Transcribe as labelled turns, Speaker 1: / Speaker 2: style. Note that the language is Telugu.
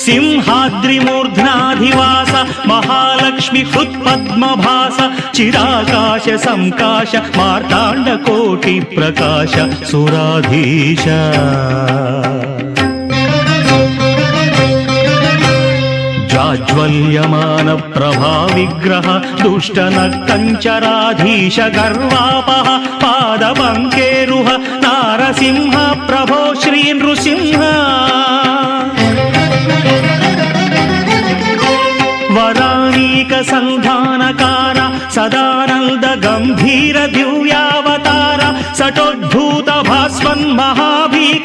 Speaker 1: సింహాద్రిమూర్ధ్నాధివాస మహాలక్ష్మి హృత్పద్మభాస చిరాకాశ సంకాశ మార్తాండ కోటి ప్రకాశ సురాధీశ జాజ్వల్యమాన ప్రభా విగ్రహ దుష్ట నక్తంచరాధీశ గర్వాపహ పాదపంకేరుహ నారసింహ ప్రభో శ్రీ నృసింహ వరానీక సంధానకార సదానంద గంభీర దివ్యావతార సటోద్భూత భాస్వన్ మహాభీకర